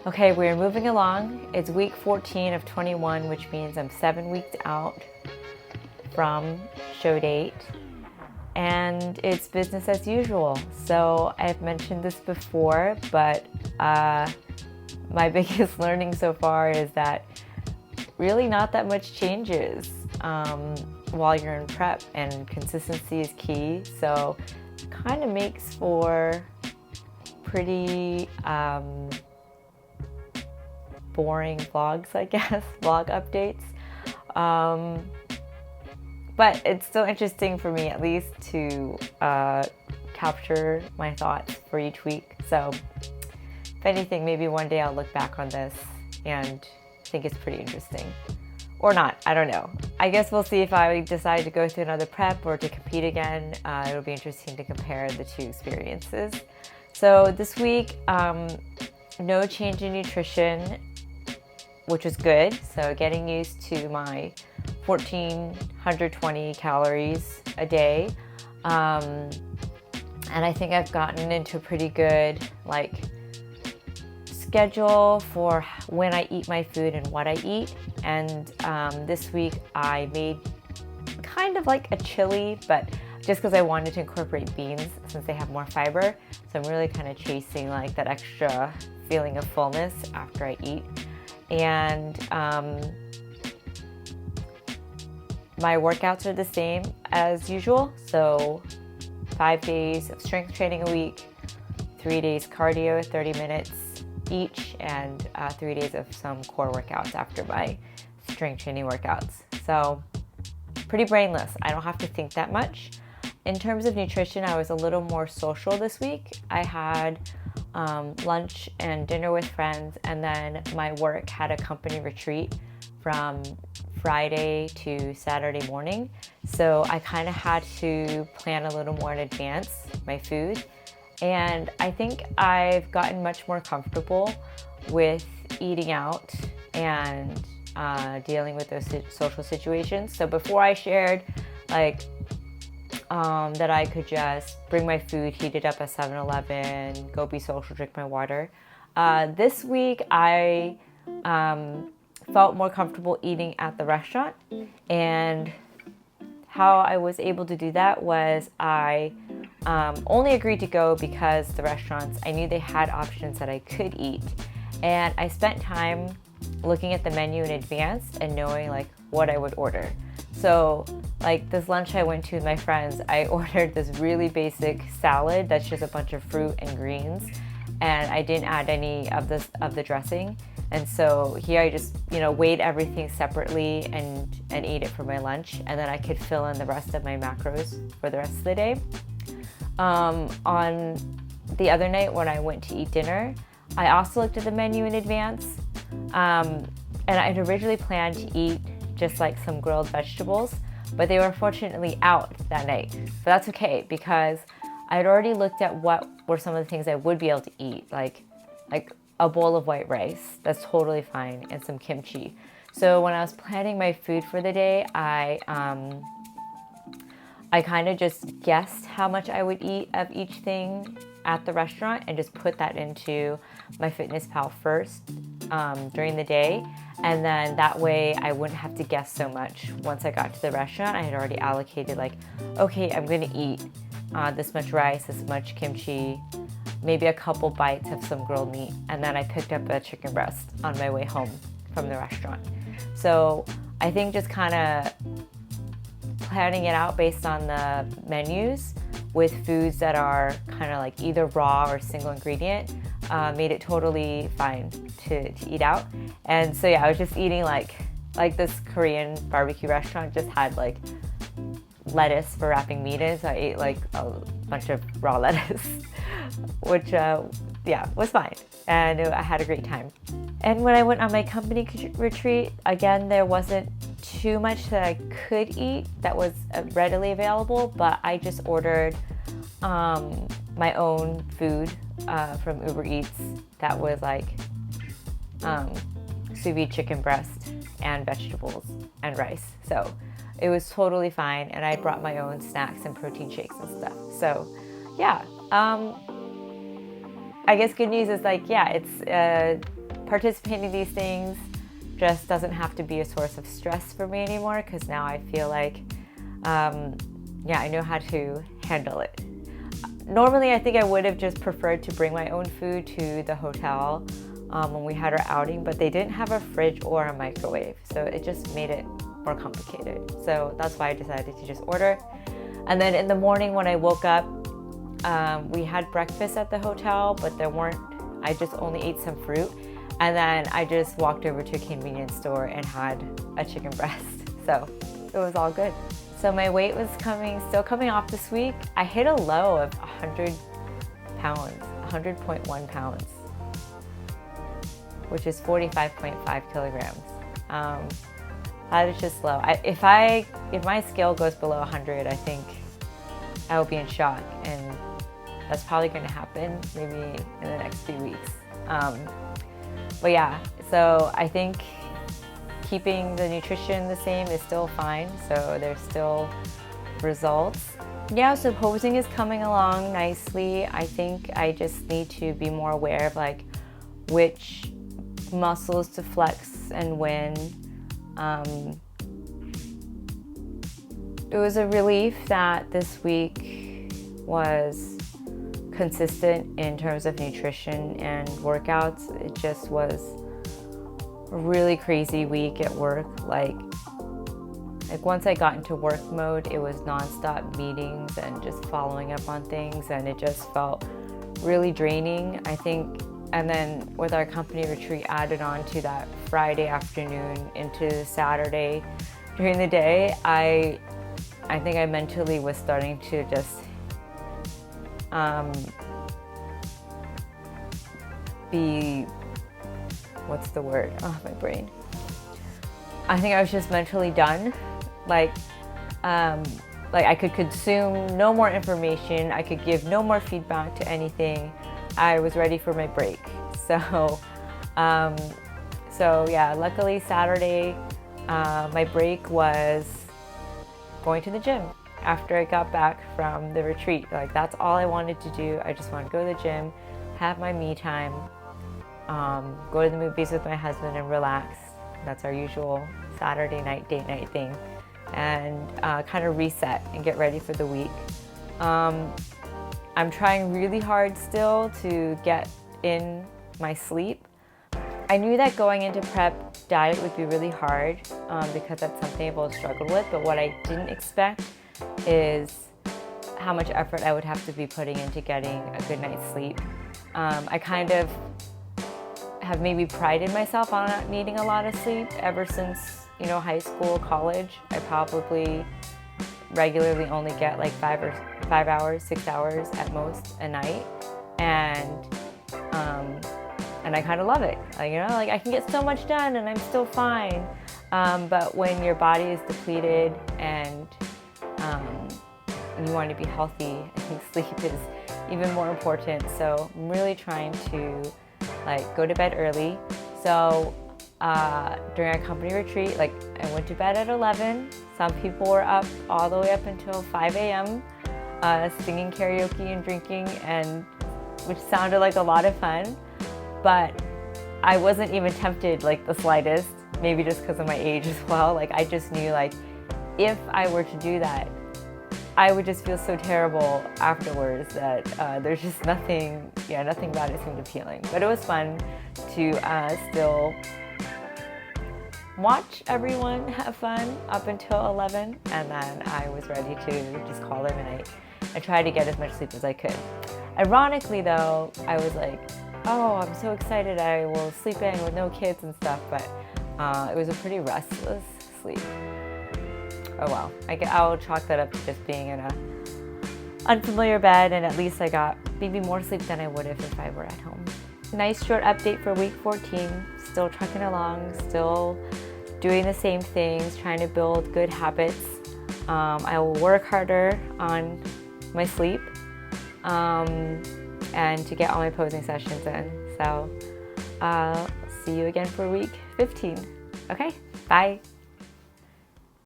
Okay, we're moving along. It's week 14 of 21, which means I'm 7 weeks out from show date. And it's business as usual. So I've mentioned this before, but my biggest learning so far is that really not that much changes while you're in prep, and consistency is key. So it kind of makes for pretty boring vlogs, I guess, vlog updates. But it's still interesting for me, at least, to capture my thoughts for each week. So if anything, maybe one day I'll look back on this and think it's pretty interesting. Or not, I don't know. I guess we'll see if I decide to go through another prep or to compete again. It'll be interesting to compare the two experiences. So this week, no change in nutrition, which is good. So getting used to my 1,420 calories a day. And I think I've gotten into a pretty good schedule for when I eat my food and what I eat. And this week I made kind of like a chili, but just because I wanted to incorporate beans since they have more fiber. So I'm really kind of chasing that extra feeling of fullness after I eat. And my workouts are the same as usual. So 5 days of strength training a week, 3 days cardio, 30 minutes each, and 3 days of some core workouts after my strength training workouts. So pretty brainless. I don't have to think that much. In terms of nutrition, I was a little more social this week. I had lunch and dinner with friends, and then my work had a company retreat from Friday to Saturday morning. So I kind of had to plan a little more in advance my food. And I think I've gotten much more comfortable with eating out and dealing with those social situations. So before I shared that I could just bring my food, heat it up at 7-Eleven, go be social, drink my water. This week I felt more comfortable eating at the restaurant, and how I was able to do that was I only agreed to go because the restaurants, I knew they had options that I could eat, and I spent time looking at the menu in advance and knowing what I would order. So this lunch I went to with my friends, I ordered this really basic salad that's just a bunch of fruit and greens, and I didn't add any of the dressing. And so here I just weighed everything separately and ate it for my lunch, and then I could fill in the rest of my macros for the rest of the day. On the other night when I went to eat dinner, I also looked at the menu in advance, and I had originally planned to eat just some grilled vegetables, but they were fortunately out that night. But that's okay, because I had already looked at what were some of the things I would be able to eat, like a bowl of white rice, that's totally fine, and some kimchi. So when I was planning my food for the day, I kind of just guessed how much I would eat of each thing at the restaurant and just put that into my MyFitnessPal first during the day. And then that way I wouldn't have to guess so much. Once I got to the restaurant, I had already allocated okay, I'm gonna eat this much rice, this much kimchi, maybe a couple bites of some grilled meat, and then I picked up a chicken breast on my way home from the restaurant. So I think just kind of planning it out based on the menus with foods that are kind of either raw or single ingredient made it totally fine to eat out. And so yeah, I was just eating this Korean barbecue restaurant just had lettuce for wrapping meat in, so I ate a bunch of raw lettuce, which was fine, and I had a great time. And when I went on my company retreat, again, there wasn't too much that I could eat that was readily available, but I just ordered my own food from Uber Eats that was sous vide chicken breast and vegetables and rice. So it was totally fine, and I brought my own snacks and protein shakes and stuff. So yeah, I guess good news is it's participating in these things just doesn't have to be a source of stress for me anymore, because now I feel like, I know how to handle it. Normally, I think I would have just preferred to bring my own food to the hotel when we had our outing, but they didn't have a fridge or a microwave, so it just made it more complicated. So that's why I decided to just order. And then in the morning when I woke up, we had breakfast at the hotel, but I just only ate some fruit. And then I just walked over to a convenience store and had a chicken breast. So it was all good. So my weight was still coming off this week. I hit a low of 100 pounds, 100.1 pounds, which is 45.5 kilograms. That is just low. If my scale goes below 100, I think I will be in shock, and that's probably going to happen maybe in the next few weeks. But yeah, so I think keeping the nutrition the same is still fine, so there's still results. Yeah, so posing is coming along nicely. I think I just need to be more aware of like which muscles to flex and when. It was a relief that this week was consistent in terms of nutrition and workouts. It just was a really crazy week at work. Like once I got into work mode, it was nonstop meetings and just following up on things, and it just felt really draining, I think. And then with our company retreat added on to that Friday afternoon into Saturday during the day, I think I mentally was starting to just what's the word? Oh, my brain. I think I was just mentally done. Like I could consume no more information. I could give no more feedback to anything. I was ready for my break. So yeah, luckily Saturday, my break was going to the gym after I got back from the retreat. Like that's all I wanted to do. I just wanted to go to the gym, have my me time, go to the movies with my husband and relax. That's our usual Saturday night, date night thing, and kind of reset and get ready for the week. I'm trying really hard still to get in my sleep. I knew that going into prep diet would be really hard because that's something I've always struggled with, but what I didn't expect is how much effort I would have to be putting into getting a good night's sleep. I kind of have maybe prided myself on not needing a lot of sleep ever since, high school, college. I probably regularly only get like 5 hours, 6 hours at most a night, and I kind of love it. Like I can get so much done and I'm still fine. But when your body is depleted and you want to be healthy, I think sleep is even more important. So I'm really trying to go to bed early. So during our company retreat, I went to bed at 11. Some people were up all the way up until 5 a.m. Singing karaoke and drinking, which sounded like a lot of fun. But I wasn't even tempted the slightest, maybe just because of my age as well. I just knew if I were to do that, I would just feel so terrible afterwards that there's just nothing about it seemed appealing. But it was fun to still watch everyone have fun up until 11, and then I was ready to just call it a night and try to get as much sleep as I could. Ironically though, I was like, oh, I'm so excited I will sleep in with no kids and stuff, but it was a pretty restless sleep. Oh well, I'll chalk that up to just being in a unfamiliar bed, and at least I got maybe more sleep than I would have if I were at home. Nice short update for week 14. Still trucking along, still doing the same things, trying to build good habits. I will work harder on my sleep and to get all my posing sessions in. So see you again for week 15. Okay, bye.